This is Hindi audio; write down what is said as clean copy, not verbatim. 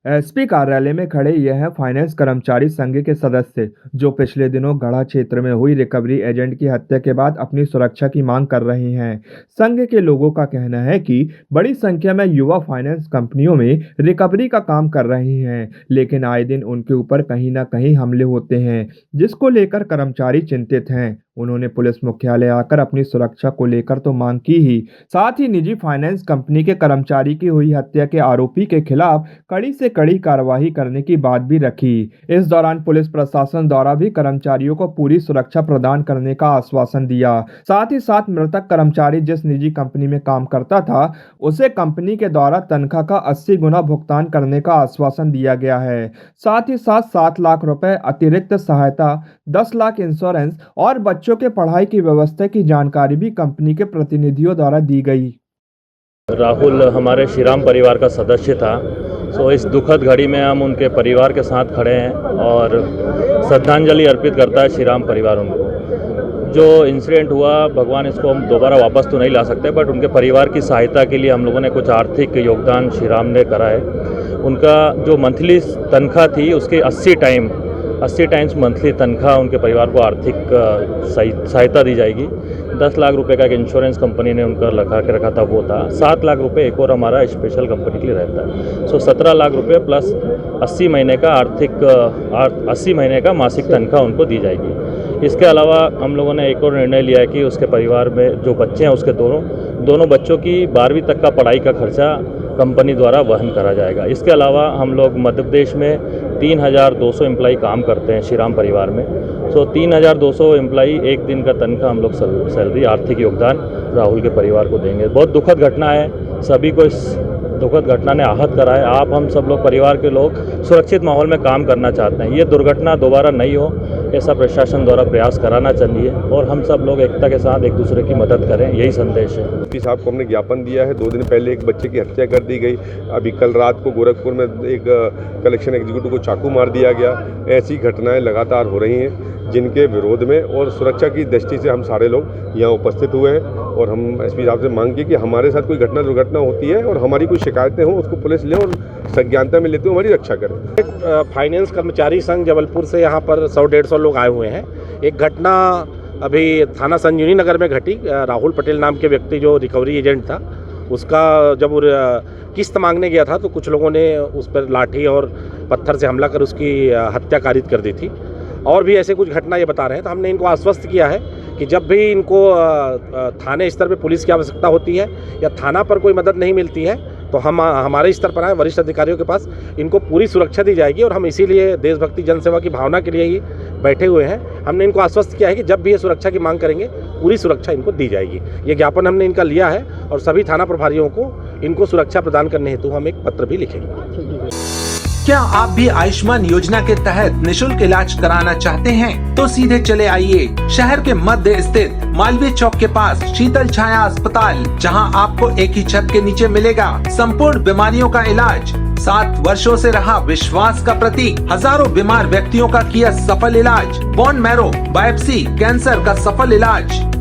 एसपी कार्यालय में खड़े ये हैं फाइनेंस कर्मचारी संघ के सदस्य जो पिछले दिनों गढ़ा क्षेत्र में हुई रिकवरी एजेंट की हत्या के बाद अपनी सुरक्षा की मांग कर रहे हैं। संघ के लोगों का कहना है कि बड़ी संख्या में युवा फाइनेंस कंपनियों में रिकवरी का काम कर रहे हैं, लेकिन आए दिन उनके ऊपर कहीं ना कहीं हमले होते हैं, जिसको लेकर कर्मचारी चिंतित हैं। उन्होंने पुलिस मुख्यालय आकर अपनी सुरक्षा को लेकर तो मांग की ही, साथ ही निजी फाइनेंस कंपनी के कर्मचारी की हुई हत्या के आरोपी के खिलाफ कड़ी से कड़ी कार्रवाई करने की बात भी रखी। इस दौरान पुलिस प्रशासन द्वारा भी कर्मचारियों को पूरी सुरक्षा प्रदान करने का आश्वासन दिया। साथ ही साथ मृतक कर्मचारी जिस निजी कंपनी में काम करता था, उसे कंपनी के द्वारा तनख्वाह का 80 गुना भुगतान करने का आश्वासन दिया गया है। साथ ही साथ 7 लाख रुपए अतिरिक्त सहायता, 10 लाख इंश्योरेंस और बच्चों के पढ़ाई की व्यवस्था की जानकारी भी कंपनी के प्रतिनिधियों द्वारा दी गई। राहुल हमारे श्रीराम परिवार का सदस्य था, सो इस दुखद घड़ी में हम उनके परिवार के साथ खड़े हैं और श्रद्धांजलि अर्पित करता है श्रीराम परिवार उनको। जो इंसिडेंट हुआ, भगवान इसको हम दोबारा वापस तो नहीं ला सकते, बट उनके परिवार की सहायता के लिए हम लोगों ने कुछ आर्थिक योगदान श्रीराम ने करा है। उनका जो मंथली तनख्वाह थी उसके 80 टाइम्स मंथली तनख्वाह उनके परिवार को आर्थिक सहायता दी जाएगी। 10 लाख रुपए का एक इंश्योरेंस कंपनी ने उनका लगा के रखा था, वो था। 7 लाख रुपए एक और हमारा स्पेशल कंपनी के लिए रहता है। सो 17 लाख रुपए प्लस 80 महीने का मासिक तनख्वाह उनको दी जाएगी। इसके अलावा हम लोगों ने एक और निर्णय लिया है कि उसके परिवार में जो बच्चे हैं उसके दोनों बच्चों की 12वीं तक का पढ़ाई का खर्चा कंपनी द्वारा वहन करा जाएगा। इसके अलावा हम लोग मध्य प्रदेश में 3200 एम्प्लॉई काम करते हैं श्रीराम परिवार में। सो 3200 एम्प्लॉई एक दिन का तनख्वाह हम लोग सैलरी आर्थिक योगदान राहुल के परिवार को देंगे। बहुत दुखद घटना है, सभी को इस दुखद घटना ने आहत करा है। हम सब लोग परिवार के लोग सुरक्षित माहौल में काम करना चाहते हैं। ये दुर्घटना दोबारा नहीं हो, ऐसा प्रशासन द्वारा प्रयास कराना चाहिए और हम सब लोग एकता के साथ एक दूसरे की मदद करें, यही संदेश है। एसपी साहब को हमने ज्ञापन दिया है। 2 दिन पहले एक बच्चे की हत्या कर दी गई। अभी कल रात को गोरखपुर में एक कलेक्शन एग्जीक्यूटिव को चाकू मार दिया गया। ऐसी घटनाएं लगातार हो रही हैं, जिनके विरोध में और सुरक्षा की दृष्टि से हम सारे लोग यहाँ उपस्थित हुए हैं और हम एसपी साहब से मांग की कि हमारे साथ कोई दुर्घटना होती है और हमारी कोई शिकायतें हों, उसको पुलिस ले और संज्ञानता में लेते हुए हमारी रक्षा करें। फाइनेंस कर्मचारी संघ जबलपुर से यहाँ पर 100-150 लोग आए हुए हैं। एक घटना अभी थाना संजीवनी नगर में घटी। राहुल पटेल नाम के व्यक्ति जो रिकवरी एजेंट था, उसका जब वो किस्त मांगने गया था तो कुछ लोगों ने उस पर लाठी और पत्थर से हमला कर उसकी हत्या कारित कर दी थी। और भी ऐसे कुछ घटना ये बता रहे हैं, तो हमने इनको आश्वस्त किया है कि जब भी इनको थाने स्तर पे पुलिस की आवश्यकता होती है या थाना पर कोई मदद नहीं मिलती है तो हम हमारे स्तर पर आए, वरिष्ठ अधिकारियों के पास इनको पूरी सुरक्षा दी जाएगी। और हम इसीलिए देशभक्ति जनसेवा की भावना के लिए ही बैठे हुए हैं। हमने इनको आश्वस्त किया है कि जब भी ये सुरक्षा की मांग करेंगे पूरी सुरक्षा इनको दी जाएगी। ये ज्ञापन हमने इनका लिया है और सभी थाना प्रभारियों को इनको सुरक्षा प्रदान करने हेतु हम एक पत्र भी लिखेंगे। क्या आप भी आयुष्मान योजना के तहत निशुल्क इलाज कराना चाहते हैं? तो सीधे चले आइए शहर के मध्य स्थित मालवीय चौक के पास शीतल छाया अस्पताल, जहां आपको एक ही छत के नीचे मिलेगा संपूर्ण बीमारियों का इलाज। 7 वर्षों से रहा विश्वास का प्रतीक, हजारों बीमार व्यक्तियों का किया सफल इलाज, बोन मैरो बायोप्सी कैंसर का सफल इलाज,